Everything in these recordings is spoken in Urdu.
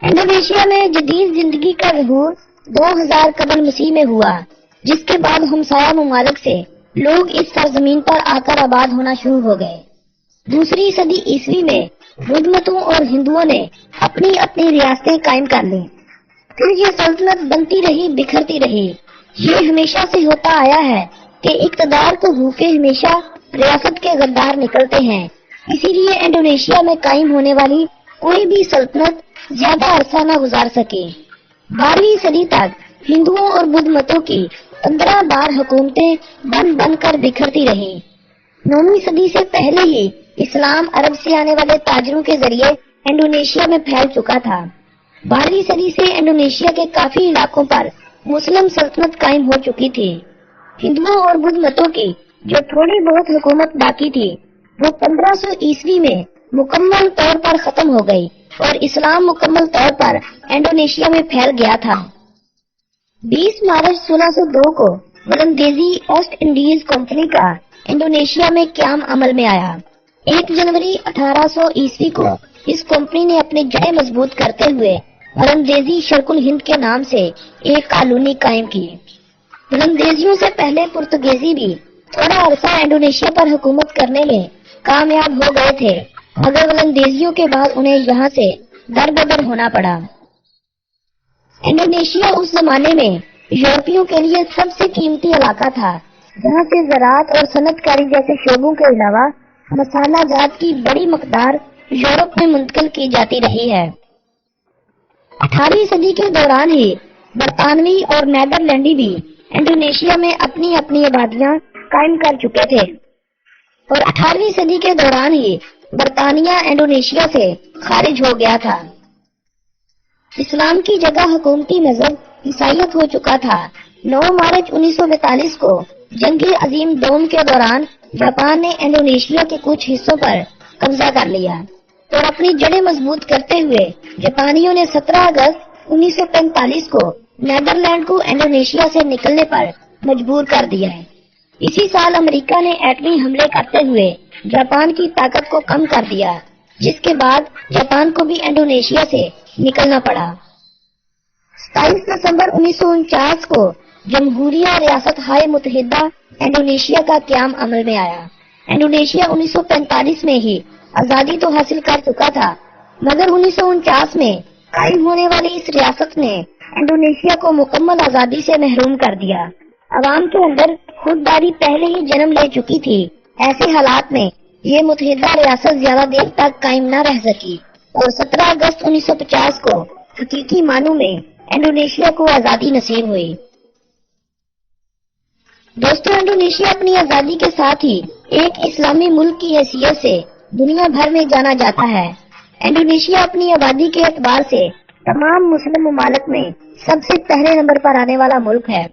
انڈونیشیا میں جدید زندگی کا ظہور 2000 قبل مسیح میں ہوا، جس کے بعد ہمسایہ ممالک سے لوگ اس سرزمین پر آ کر آباد ہونا شروع ہو گئے۔ دوسری صدی عیسوی میں بدھ متوں اور ہندوؤں نے اپنی اپنی ریاستیں قائم کر لیں۔ پھر یہ سلطنت بنتی رہی، بکھرتی رہی۔ یہ ہمیشہ سے ہوتا آیا ہے کہ اقتدار کو بھوکے ہمیشہ ریاست کے غدار نکلتے ہیں، اسی لیے انڈونیشیا میں قائم ہونے والی کوئی بھی سلطنت زیادہ عرصہ نہ گزار سکے۔ 12ویں صدی تک ہندوؤں اور بدھ متوں کی 15 بار حکومتیں بن بن کر بکھرتی رہیں۔ 9ویں صدی سے پہلے ہی اسلام عرب سے آنے والے تاجروں کے ذریعے انڈونیشیا میں پھیل چکا تھا۔ 12ویں صدی سے انڈونیشیا کے کافی علاقوں پر مسلم سلطنت قائم ہو چکی تھی۔ ہندوؤں اور بدھ متوں کی جو تھوڑی بہت حکومت باقی تھی وہ 1500 عیسوی میں مکمل طور پر ختم ہو گئی اور اسلام مکمل طور پر انڈونیشیا میں پھیل گیا تھا۔ 20 مارچ 1602 کو ولندیزی ایسٹ انڈیز کمپنی کا انڈونیشیا میں قیام عمل میں آیا۔ 1 جنوری 1800 عیسوی کو اس کمپنی نے اپنے جڑیں مضبوط کرتے ہوئے ولندیزی شرق الہند کے نام سے ایک کالونی قائم کی۔ ولندیزیوں سے پہلے پرتگیزی بھی تھوڑا عرصہ انڈونیشیا پر حکومت کرنے میں کامیاب ہو گئے تھے، مگر ولندیزیوں کے بعد انہیں یہاں سے در بدر ہونا پڑا۔ انڈونیشیا اس زمانے میں یورپیوں کے لیے سب سے قیمتی علاقہ تھا، جہاں سے زراعت اور صنعت کاری جیسے شعبوں کے علاوہ مسالہ جات کی بڑی مقدار یورپ میں منتقل کی جاتی رہی ہے۔ 18ویں صدی کے دوران ہی برطانوی اور نیدرلینڈی بھی انڈونیشیا میں اپنی اپنی آبادیاں قائم کر چکے تھے، اور 18ویں صدی کے دوران ہی برطانیہ انڈونیشیا سے خارج ہو گیا تھا۔ اسلام کی جگہ حکومتی مذہب عیسائیت ہو چکا تھا۔ 9 مارچ 1942 کو جنگ عظیم دوم کے دوران جاپان نے انڈونیشیا کے کچھ حصوں پر قبضہ کر لیا اور اپنی جڑیں مضبوط کرتے ہوئے جاپانیوں نے 17 اگست 1945 کو نیدرلینڈ کو انڈونیشیا سے نکلنے پر مجبور کر دیا ہے۔ اسی سال امریکہ نے ایٹمی حملے کرتے ہوئے جاپان کی طاقت کو کم کر دیا، جس کے بعد جاپان کو بھی انڈونیشیا سے نکلنا پڑا۔ 27 دسمبر 1949 کو جمہوریہ ریاست ہائے متحدہ انڈونیشیا کا قیام عمل میں آیا۔ انڈونیشیا 1945 میں ہی آزادی تو حاصل کر چکا تھا، مگر 1949 میں قائم ہونے والی اس ریاست نے انڈونیشیا کو مکمل آزادی سے محروم کر دیا۔ عوام کے اندر خودداری پہلے ہی جنم لے چکی تھی۔ ایسے حالات میں یہ متحدہ ریاست زیادہ دیر تک قائم نہ رہ سکی اور 17 اگست 1950 کو حقیقی معنوں میں انڈونیشیا کو آزادی نصیب ہوئی۔ دوستو، انڈونیشیا اپنی آزادی کے ساتھ ہی ایک اسلامی ملک کی حیثیت سے دنیا بھر میں جانا جاتا ہے۔ انڈونیشیا اپنی آبادی کے اعتبار سے تمام مسلم ممالک میں سب سے پہلے نمبر پر آنے والا ملک ہے۔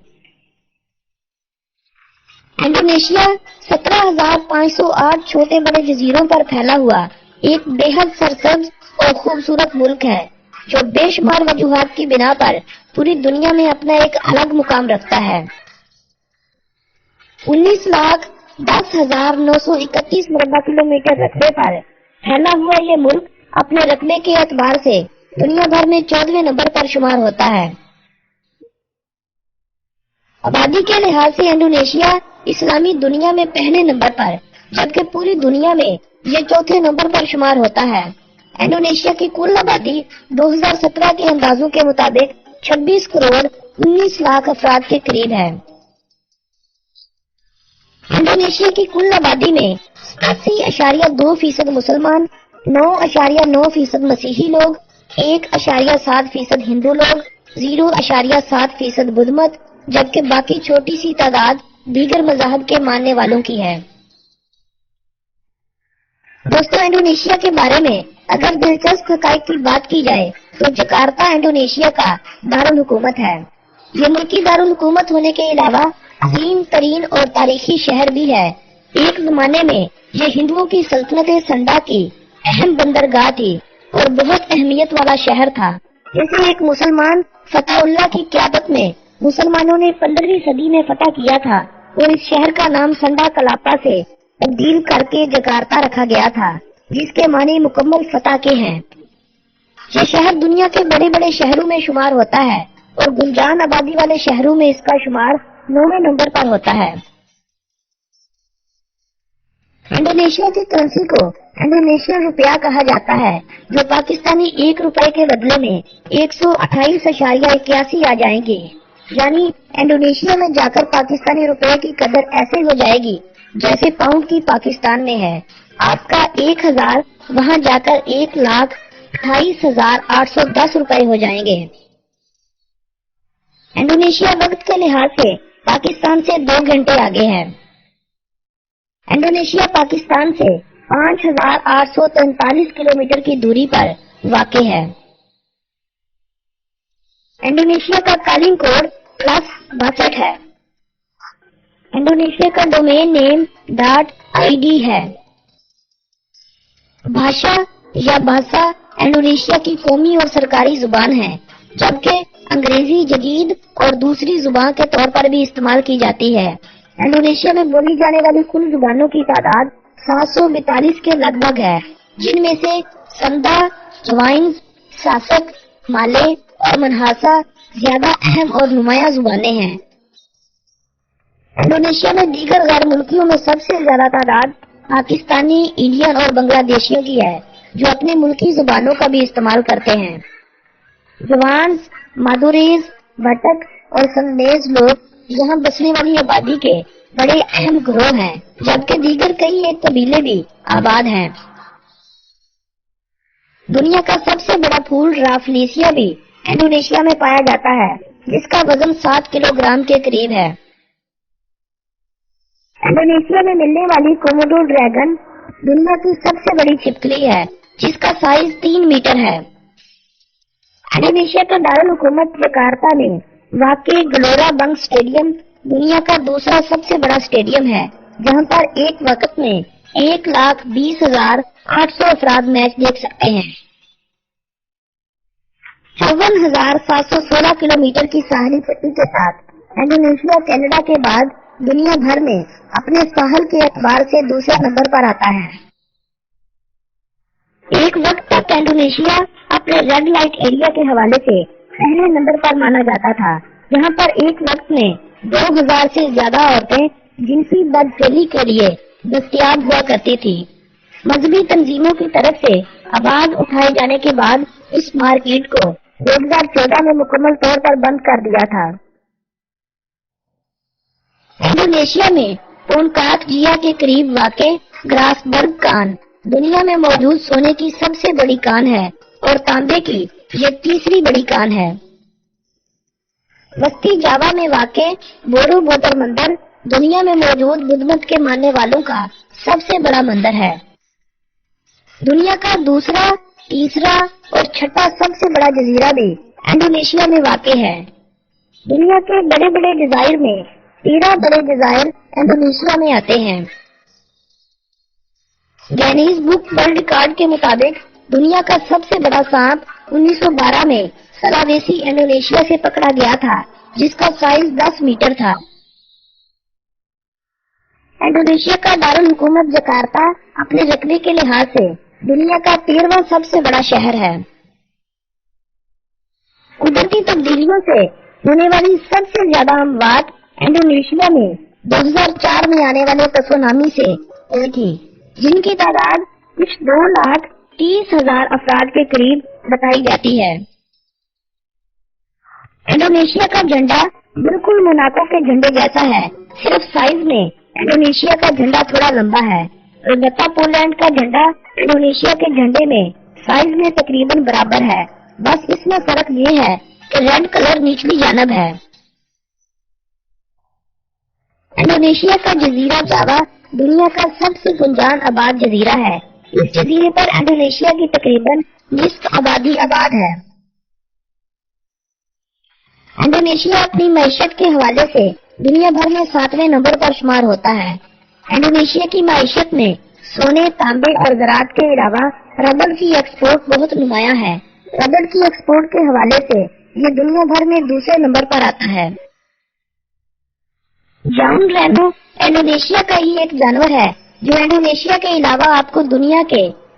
انڈونیشیا 17,508 چھوٹے بڑے جزیروں پر پھیلا ہوا ایک بے حد سرسبز اور خوبصورت ملک ہے، جو بے شمار وجوہات کی بنا پر پوری دنیا میں اپنا ایک الگ مقام رکھتا ہے۔ 19,10,931 مربع کلومیٹر رقبے پر پھیلا ہوا یہ ملک اپنے رقبے کے اعتبار سے دنیا بھر میں 14ویں نمبر پر شمار ہوتا ہے۔ آبادی کے لحاظ سے انڈونیشیا اسلامی دنیا میں پہلے نمبر پر، جبکہ پوری دنیا میں یہ چوتھے نمبر پر شمار ہوتا ہے۔ انڈونیشیا کی کل آبادی 2017 کے اندازوں کے مطابق 26 کروڑ 19 لاکھ افراد کے قریب ہے۔ انڈونیشیا کی کل آبادی میں 87.2% مسلمان، 9.9% مسیحی لوگ، 1.7% ہندو لوگ، 0.7% بدھ مت، جبکہ باقی چھوٹی سی تعداد دیگر مذاہب کے ماننے والوں کی ہے۔ دوستو، انڈونیشیا کے بارے میں اگر دلچسپ حقائق کی بات کی جائے تو جکارتا انڈونیشیا کا دارالحکومت ہے۔ یہ ملکی دارالحکومت ہونے کے علاوہ عظیم ترین اور تاریخی شہر بھی ہے۔ ایک زمانے میں یہ ہندوؤں کی سلطنت سنڈا کی اہم بندرگاہ تھی اور بہت اہمیت والا شہر تھا، جسے ایک مسلمان فتح اللہ کی قیادت میں مسلمانوں نے 15ویں صدی میں فتح کیا تھا اور اس شہر کا نام سنڈا کلاپا سے تبدیل کر کے جکارتا رکھا گیا تھا، جس کے معنی مکمل فتح کے ہیں۔ یہ شہر دنیا کے بڑے بڑے شہروں میں شمار ہوتا ہے اور گنجان آبادی والے شہروں میں اس کا شمار 9ویں نمبر پر ہوتا ہے۔ انڈونیشیا کی کرنسی کو انڈونیشین روپیہ کہا جاتا ہے، جو پاکستانی 1 روپے کے بدلے میں 128.81 آ جائیں گے۔ یعنی انڈونیشیا میں جا کر پاکستانی روپے کی قدر ایسے ہو جائے گی جیسے پاؤنڈ کی پاکستان میں ہے۔ آپ کا 1000 وہاں جا کر 1,28,810 روپے ہو جائیں گے۔ انڈونیشیا وقت کے لحاظ سے پاکستان سے 2 گھنٹے آگے ہے۔ انڈونیشیا پاکستان سے 5,843 کلومیٹر کی دوری پر واقع ہے۔ انڈونیشیا کا کالنگ کوڈ +62 ہے۔ انڈونیشیا کا ڈومین نیم .id ہے۔ بھاشا یا بھاشا انڈونیشیا کی قومی اور سرکاری زبان ہے، جبکہ انگریزی جدید اور دوسری زبان کے طور پر بھی استعمال کی جاتی ہے۔ انڈونیشیا میں بولی جانے والی کل زبانوں کی تعداد 742 کے لگ بھگ ہے، جن میں سے سندا، جوائنز، ساسک، مالے اور منہاسا زیادہ اہم اور نمایاں زبانیں ہیں۔ انڈونیشیا میں دیگر غیر ملکیوں میں سب سے زیادہ تعداد پاکستانی، انڈین اور بنگلہ دیشیوں کی ہے، جو اپنے ملکی زبانوں کا بھی استعمال کرتے ہیں۔ جوانز، مادوریز، بھٹک اور سندیز لوگ یہاں بسنے والی آبادی کے بڑے اہم گروہ ہیں، جبکہ دیگر کئی ایک قبیلے بھی آباد ہیں۔ دنیا کا سب سے بڑا پھول رافلیسیا بھی انڈونیشیا میں پایا جاتا ہے، جس کا وزن 7 کلو گرام کے قریب ہے۔ انڈونیشیا میں ملنے والی کوموڈو ڈریگن دنیا کی سب سے بڑی چھپکلی ہے، جس کا سائز 3 میٹر ہے۔ انڈونیشیا کا دارالحکومت جکارتا میں واقع گلورا بنگ اسٹیڈیم دنیا کا دوسرا سب سے بڑا اسٹیڈیم ہے، جہاں پر ایک وقت میں 1,20,800 افراد میچ دیکھ سکتے ہیں۔ 54,716 کلومیٹر کی ساحلی پٹی کے ساتھ انڈونیشیا کینیڈا کے بعد دنیا بھر میں اپنے ساحل کے اعتبار سے دوسرے نمبر پر آتا ہے۔ ایک وقت تک انڈونیشیا اپنے ریڈ لائٹ ایریا کے حوالے سے پہلے نمبر پر مانا جاتا تھا، جہاں پر ایک وقت میں 2000 سے زیادہ عورتیں جنسی بدفعلی کے لیے دستیاب ہوا کرتی تھی۔ مذہبی تنظیموں کی طرف سے آواز اٹھائے جانے کے بعد اس مارکیٹ کو 2014 میں مکمل طور پر بند کر دیا تھا۔ انڈونیشیا میں پونکات جیا کے قریب واقع گراسبرگ کان دنیا میں موجود سونے کی سب سے بڑی کان ہے اور تانبے کی یہ تیسری بڑی کان ہے۔ وسطی جاوا میں واقع بورو بودر مندر دنیا میں موجود بدھ مت کے ماننے والوں کا سب سے بڑا مندر ہے۔ دنیا کا دوسرا، تیسرا اور چھٹا سب سے بڑا جزیرہ بھی انڈونیشیا میں واقع ہے۔ دنیا کے بڑے بڑے جزائر میں 13 بڑے جزائر انڈونیشیا میں آتے ہیں۔ گینیز بک ورلڈ ریکارڈ کے مطابق دنیا کا سب سے بڑا سانپ 1912 میں سلاویسی انڈونیشیا سے پکڑا گیا تھا، جس کا سائز 10 میٹر تھا۔ انڈونیشیا کا دارالحکومت جکارتا اپنے رقبے کے لحاظ سے دنیا کا 13واں سب سے بڑا شہر ہے۔ قدرتی تبدیلیوں سے ہونے والی سب سے زیادہ اموات انڈونیشیا میں 2004 میں آنے والے تسونامی سے ہوئی تھی، جن کی تعداد کچھ 2,30,000 افراد کے قریب بتائی جاتی ہے۔ انڈونیشیا کا جھنڈا بالکل موناکو کے جھنڈے جیسا ہے، صرف سائز میں انڈونیشیا کا جھنڈا تھوڑا لمبا ہے۔ البتہ پولینڈ کا جھنڈا انڈونیشیا کے جھنڈے میں سائز میں تقریباً برابر ہے، بس اس میں فرق یہ ہے کہ ریڈ کلر نچلی جانب ہے۔ انڈونیشیا کا جزیرہ جاوا دنیا کا سب سے گنجان آباد جزیرہ ہے۔ اس جزیرے پر انڈونیشیا کی تقریباً نصف آبادی آباد ہے۔ انڈونیشیا اپنی معیشت کے حوالے سے دنیا بھر میں 7ویں نمبر پر شمار ہوتا ہے۔ انڈونیشیا کی معیشت میں سونے، تانبے اور زراعت کے علاوہ ربڑ کی ایکسپورٹ بہت نمایاں ہے۔ ربڑ کی ایکسپورٹ کے حوالے سے یہ دنیا بھر میں دوسرے نمبر پر آتا ہے۔ جاؤن رینو انڈونیشیا کا ہی ایک جانور ہے جو انڈونیشیا کے علاوہ آپ کو دنیا کے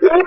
1